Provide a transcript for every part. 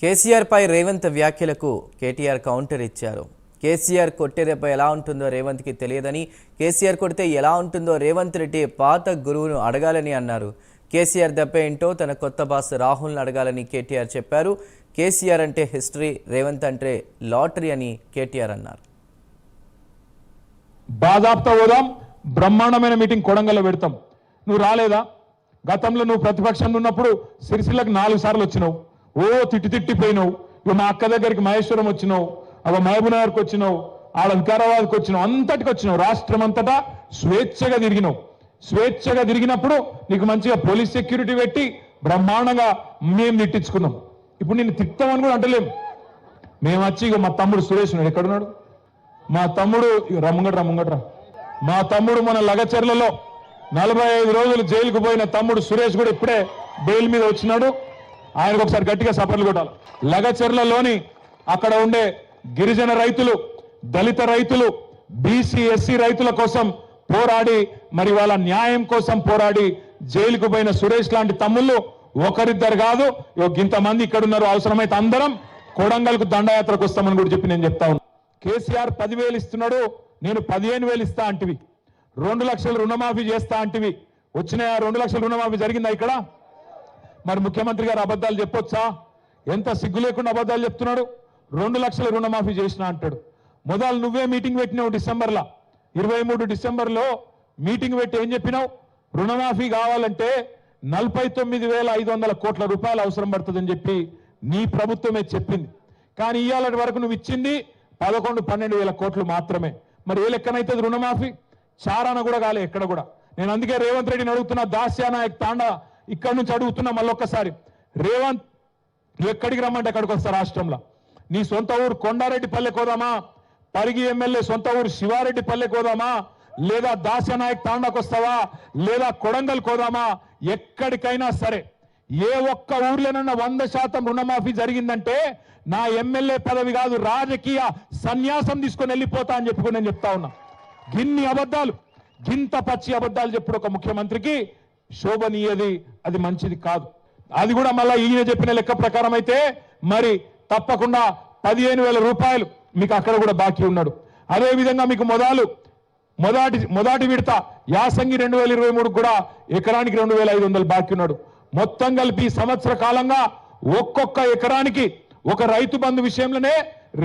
కేసీఆర్ పై రేవంత్ వ్యాఖ్యలకు కేటీఆర్ కౌంటర్ ఇచ్చారు. కేసీఆర్ కొట్టే దెబ్బ ఎలా ఉంటుందో రేవంత్ కి తెలియదని, కేసీఆర్ కొడితే ఎలా ఉంటుందో రేవంత్ రెడ్డి పాత గురువును అడగాలని అన్నారు. కేసీఆర్ దెబ్బ ఏంటో తన కొత్త బాస్ రాహుల్ని అడగాలని కేటీఆర్ చెప్పారు. కేసీఆర్ అంటే హిస్టరీ, రేవంత్ అంటే లాటరీ అని కేటీఆర్ అన్నారు. బాజాప్తా పోదాం, బ్రహ్మాండమైన మీటింగ్ కొడంగల్లో పెడతాం. నువ్వు రాలేదా? గతంలో నువ్వు ప్రతిపక్షంలో ఉన్నప్పుడు సిరిసిల్లకు 4 సార్లు వచ్చినావు. ఓ తిట్టిపోయినావు. ఇక మా అక్క దగ్గరికి మహేశ్వరం వచ్చినావు, మహబూబ్నగర్కి వచ్చినావు, ఆడ వికారాబాద్కి వచ్చినావు, అంతటికి వచ్చినావు. రాష్ట్రం అంతటా స్వేచ్ఛగా తిరిగినావు. స్వేచ్ఛగా తిరిగినప్పుడు నీకు మంచిగా పోలీస్ సెక్యూరిటీ పెట్టి బ్రహ్మాండంగా మేము తిట్టించుకున్నాం. ఇప్పుడు నేను తిట్టామని కూడా అంటలేము. మేము వచ్చి ఇక మా తమ్ముడు సురేష్ ఉన్నాడు, ఎక్కడున్నాడు మా తమ్ముడు? రమ్ముగట్రా. మా తమ్ముడు మన లగచర్లలో 45 రోజులు జైలుకు పోయిన తమ్ముడు సురేష్ కూడా ఇప్పుడే బెయిల్ మీద వచ్చినాడు. ఆయనకు ఒకసారి గట్టిగా సపర్లు కొట్టాలి. లగచర్లలోని అక్కడ ఉండే గిరిజన రైతులు, దళిత రైతులు, బీసీ ఎస్సీ రైతుల కోసం పోరాడి, మరి వాళ్ళ న్యాయం కోసం పోరాడి జైలుకు పోయిన సురేష్ లాంటి తమ్ముళ్ళు ఒకరిద్దరు కాదు, ఇంతమంది ఇక్కడ ఉన్నారు. అవసరమైతే అందరం కొడంగల్కు దండయాత్రకు వస్తామని కూడా చెప్పి నేను చెప్తా ఉన్నా. కేసీఆర్ 10,000 ఇస్తున్నాడు, నేను 15,000 ఇస్తా అంటివి. 2 లక్షల రుణమాఫీ చేస్తా అంటివి. వచ్చిన 2 లక్షల రుణమాఫీ జరిగిందా ఇక్కడ? మరి ముఖ్యమంత్రి గారు అబద్ధాలు చెప్పొచ్చా? ఎంత సిగ్గు లేకుండా అబద్ధాలు చెప్తున్నాడు. 2 లక్షల రుణమాఫీ చేసిన అంటాడు. మొదలు నువ్వే మీటింగ్ పెట్టినావు డిసెంబర్లో, 23 డిసెంబర్లో మీటింగ్ పెట్టి ఏం చెప్పినావు? రుణమాఫీ కావాలంటే 49,500 కోట్ల రూపాయలు అవసరం పడుతుందని చెప్పి నీ ప్రభుత్వమే చెప్పింది. కానీ ఇవాళ వరకు నువ్వు ఇచ్చింది 11-12,000 కోట్లు మాత్రమే. మరి ఏ లెక్కనైతుంది రుణమాఫీ? చారాన కూడా కాలే ఎక్కడ కూడా. నేను అందుకే రేవంత్ రెడ్డిని అడుగుతున్నా, దాస్యానాయక్ తాండా ఇక్కడ నుంచి అడుగుతున్నా మళ్ళొక్కసారి. రేవంత్, నువ్వు ఎక్కడికి రమ్మంటే ఎక్కడికి వస్తా? రాష్ట్రంలో నీ సొంత ఊరు కొండారెడ్డిపల్లె కోదామా, పరిగి ఎమ్మెల్యే సొంత ఊరు శివారెడ్డిపల్లె కోదామా, లేదా దాస్యానాయక్ తాండాకు వస్తావా, లేదా కొడంగల్ కోదామా? ఎక్కడికైనా సరే ఏ ఒక్క ఊర్లోనన్నా 100% రుణమాఫీ జరిగిందంటే నా ఎమ్మెల్యే పదవి కాదు, రాజకీయ సన్యాసం తీసుకొని వెళ్ళిపోతా అని చెప్పుకుని నేను చెప్తా ఉన్నా. గిన్ని అబద్ధాలు, గింత పచ్చి అబద్ధాలు చెప్పుడు ఒక ముఖ్యమంత్రికి శోభనీయది, అది మంచిది కాదు. అది కూడా మళ్ళా ఈయన చెప్పిన లెక్క ప్రకారం అయితే మరి తప్పకుండా 15,000 రూపాయలు మీకు అక్కడ కూడా బాకీ ఉన్నాడు. అదే విధంగా మీకు మొదటి విడత యాసంగి 2023 కూడా ఎకరానికి 2,500 బాకీ ఉన్నాడు. మొత్తం కలిపి సంవత్సర కాలంగా ఒక్కొక్క ఎకరానికి ఒక రైతు బంధు విషయంలోనే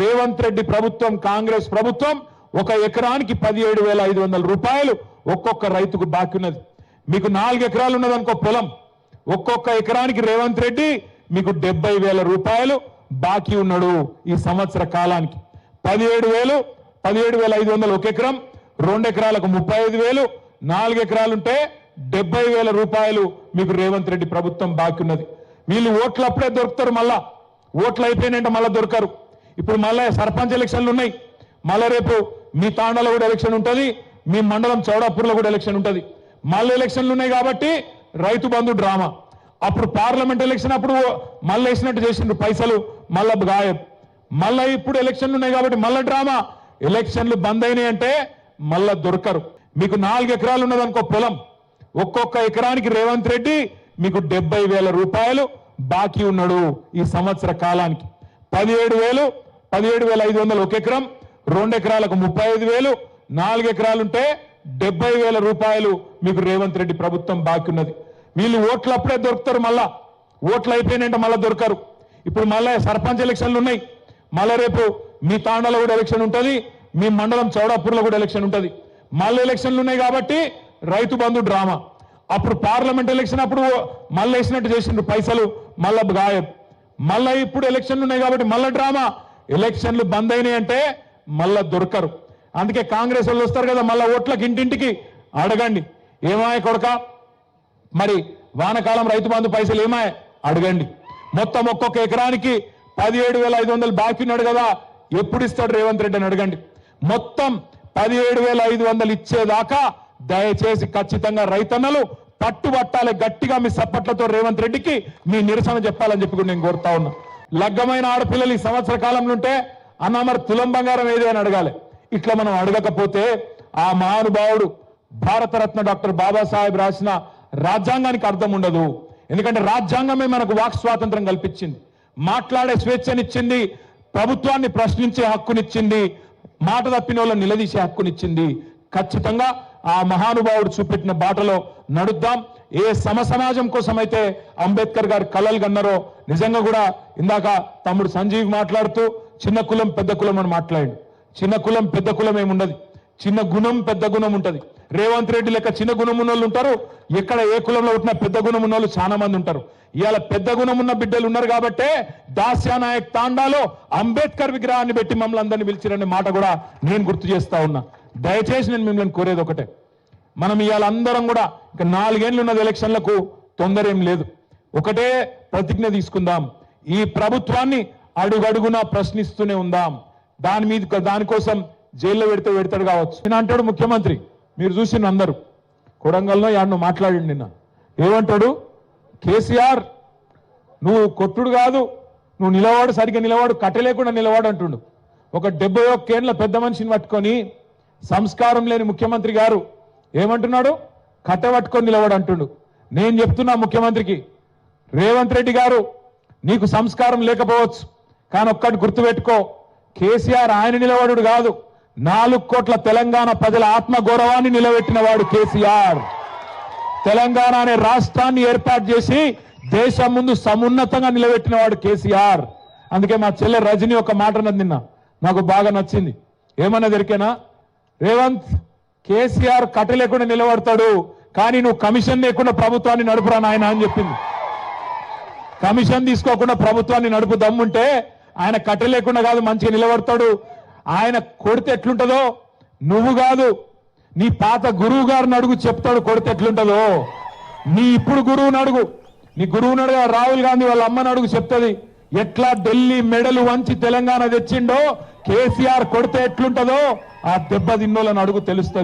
రేవంత్ రెడ్డి ప్రభుత్వం, కాంగ్రెస్ ప్రభుత్వం ఒక ఎకరానికి 17,500 రూపాయలు ఒక్కొక్క రైతుకు బాకీ ఉన్నది. మీకు 4 ఎకరాలు ఉన్నదనుకో పొలం, ఒక్కొక్క ఎకరానికి రేవంత్ రెడ్డి మీకు 70,000 రూపాయలు బాకీ ఉన్నాడు. ఈ సంవత్సర కాలానికి 17,500 ఒక ఎకరం, 2 ఎకరాలకు 35,000, 4 ఎకరాలుంటే 70,000 రూపాయలు మీకు రేవంత్ రెడ్డి ప్రభుత్వం బాకీ ఉన్నది. వీళ్ళు ఓట్లు అప్పుడే దొరుకుతారు, మళ్ళా ఓట్లు అయిపోయినాయంటే మళ్ళీ దొరకరు. ఇప్పుడు మళ్ళీ సర్పంచ్ ఎలక్షన్లు ఉన్నాయి, మళ్ళీ రేపు మీ తాండాలో కూడా ఎలక్షన్ ఉంటుంది, మీ మండలం చౌడాపూర్లో కూడా ఎలక్షన్ ఉంటుంది. మళ్ళీ ఎలక్షన్లు ఉన్నాయి కాబట్టి రైతు బంధు డ్రామా. అప్పుడు పార్లమెంట్ ఎలక్షన్ అప్పుడు మళ్ళీ వేసినట్టు చేసిండ్రు పైసలు, మళ్ళా గాయబ్. మళ్ళీ ఇప్పుడు ఎలక్షన్లు ఉన్నాయి కాబట్టి మళ్ళీ డ్రామా. ఎలక్షన్లు బంద్ అయినాయి అంటే మళ్ళా దొరకరు. మీకు 4 ఎకరాలు ఉన్నదనుకో పొలం, ఒక్కొక్క ఎకరానికి రేవంత్ రెడ్డి మీకు 70,000 రూపాయలు బాకీ ఉన్నాడు. ఈ సంవత్సర కాలానికి 17,500 ఒక ఎకరం, 2 ఎకరాలకు 35,000, 4 ఎకరాలుంటే 70,000 రూపాయలు మీకు రేవంత్ రెడ్డి ప్రభుత్వం బాకీ ఉన్నది. వీళ్ళు ఓట్లు అప్పుడే దొరుకుతారు, మళ్ళా ఓట్లు అయిపోయినాయంటే మళ్ళీ దొరకరు. ఇప్పుడు మళ్ళీ సర్పంచ్ ఎలక్షన్లు ఉన్నాయి, మళ్ళీ రేపు మీ తాండాలో కూడా ఎలక్షన్ ఉంటుంది, మీ మండలం చౌడాపూర్లో కూడా ఎలక్షన్ ఉంటుంది. మళ్ళీ ఎలక్షన్లు ఉన్నాయి కాబట్టి రైతు బంధు డ్రామా. అప్పుడు పార్లమెంట్ ఎలక్షన్ అప్పుడు మళ్ళీ వేసినట్టు చేసిండ్రు పైసలు, మళ్ళా గాయబ్. మళ్ళీ ఇప్పుడు ఎలక్షన్లు ఉన్నాయి కాబట్టి మళ్ళీ డ్రామా. ఎలక్షన్లు బంద్ అయినాయి అంటే మళ్ళా దొరకరు. అందుకే కాంగ్రెస్ వాళ్ళు వస్తారు కదా, మళ్ళీ ఓట్లకి ఇంటింటికి అడగండి, ఏమాయ కొడక మరి వానకాలం రైతు బంధు పైసలు ఏమాయ అడగండి. మొత్తం ఒక్కొక్క ఎకరానికి 17,500 బాకీ ఉన్నాడు కదా, ఎప్పుడు ఇస్తాడు రేవంత్ రెడ్డి అని అడగండి. మొత్తం 17,500 ఇచ్చేదాకా దయచేసి ఖచ్చితంగా రైతన్నలు పట్టుబట్టాలి. గట్టిగా మీ సప్పట్లతో రేవంత్ రెడ్డికి మీ నిరసన చెప్పాలని చెప్పి నేను కోరుతా ఉన్నా. లగ్గమైన ఆడపిల్లలు ఈ సంవత్సర కాలంలో ఉంటే అన్న మరి తులం బంగారం ఏది అని అడగాలి. ఇట్లా మనం అడగకపోతే ఆ మహానుభావుడు భారతరత్న డాక్టర్ బాబాసాహెబ్ రాసిన రాజ్యాంగానికి అర్థం ఉండదు. ఎందుకంటే రాజ్యాంగమే మనకు వాక్ స్వాతంత్రం కల్పించింది. మాట్లాడే స్వేచ్ఛనిచ్చింది, ప్రభుత్వాన్ని ప్రశ్నించే హక్కునిచ్చింది, మాట తప్పిన వాళ్ళని నిలదీసే హక్కునిచ్చింది. ఖచ్చితంగా ఆ మహానుభావుడు చూపెట్టిన బాటలో నడుద్దాం. ఏ సమాజం కోసం అయితే అంబేద్కర్ గారు కలలు కన్నారో, నిజంగా కూడా ఇందాక తమ్ముడు సంజీవ్ మాట్లాడుతూ చిన్న కులం పెద్ద కులం అని మాట్లాడాడు. చిన్న కులం పెద్ద కులం ఏముండదు, చిన్న గుణం పెద్ద గుణం ఉంటది. రేవంత్ రెడ్డి లెక్క చిన్న గుణం ఉన్న వాళ్ళు ఉంటారు, ఎక్కడ ఏ కులంలో ఉంటున్నా పెద్ద గుణం ఉన్న వాళ్ళు చాలా మంది ఉంటారు. ఇవాళ పెద్ద గుణం ఉన్న బిడ్డలు ఉన్నారు కాబట్టే దాస్యానాయక్ తాండాలో అంబేద్కర్ విగ్రహాన్ని పెట్టి మమ్మల్ని అందరినీ పిలిచిరనే మాట కూడా నేను గుర్తు చేస్తా ఉన్నా. దయచేసి నేను మిమ్మల్ని కోరేది ఒకటే, మనం ఇవాళ అందరం కూడా ఇక 4 ఏళ్ళు ఉన్నది, ఎలక్షన్లకు తొందర ఏం లేదు. ఒకటే ప్రతిజ్ఞ తీసుకుందాం, ఈ ప్రభుత్వాన్ని అడుగడుగునా ప్రశ్నిస్తూనే ఉందాం. దానికోసం జైల్లో పెడతాడు కావచ్చు. నేను అంటాడు ముఖ్యమంత్రి, మీరు చూసిన అందరూ కొడంగల్లో యాడ్ను మాట్లాడండి. నిన్న ఏమంటాడు, కేసీఆర్ నువ్వు కొట్టుడు కాదు, నువ్వు నిలవాడు, సరిగ్గా నిలవాడు, కట్టలేకుండా నిలవాడు అంటుండు. ఒక 71 ఏళ్ల పెద్ద మనిషిని పట్టుకొని సంస్కారం లేని ముఖ్యమంత్రి గారు ఏమంటున్నాడు, కట్టబట్టుకొని నిలవాడు అంటుండు. నేను చెప్తున్నా ముఖ్యమంత్రికి, రేవంత్ రెడ్డి గారు నీకు సంస్కారం లేకపోవచ్చు, కానీ ఒక్కటి గుర్తుపెట్టుకో, కేసీఆర్ ఆయన నిలబడు కాదు, 4 కోట్ల తెలంగాణ ప్రజల ఆత్మగౌరవాన్ని నిలబెట్టిన వాడు కేసీఆర్. తెలంగాణ అనే రాష్ట్రాన్ని ఏర్పాటు చేసి దేశం ముందు సమున్నతంగా నిలబెట్టిన వాడు కేసీఆర్. అందుకే మా చెల్లె రజని ఒక మాట అన్నది నిన్న, నాకు బాగా నచ్చింది. ఏమన్నది ఎరికేనా, రేవంత్ కేసీఆర్ కట్ట లేకుండా నిలబడతాడు, కానీ నువ్వు కమిషన్ లేకుండా ప్రభుత్వాన్ని నడుపురా నాయన అని చెప్పింది. కమిషన్ తీసుకోకుండా ప్రభుత్వాన్ని నడుపు దమ్ముంటే ఆయన కట్ట లేకుండా కాదు మంచిగా నిలబడతాడు. ఆయన కొడితే ఎట్లుంటుందో నువ్వు కాదు, నీ పాత గురువు గారిని అడుగు, చెప్తాడు కొడితే ఎట్లుంటుందో. నీ ఇప్పుడు గురువుని అడుగు, నీ గురువుని అడుగు, రాహుల్ గాంధీ వాళ్ళ అమ్మని అడుగు, చెప్తుంది ఎట్లా ఢిల్లీ మెడలు వంచి తెలంగాణ తెచ్చిండో కేసీఆర్ కొడితే ఎట్లుంటుందో ఆ దెబ్బ తిన్నోళ్ళని అడుగు, తెలుస్తుంది.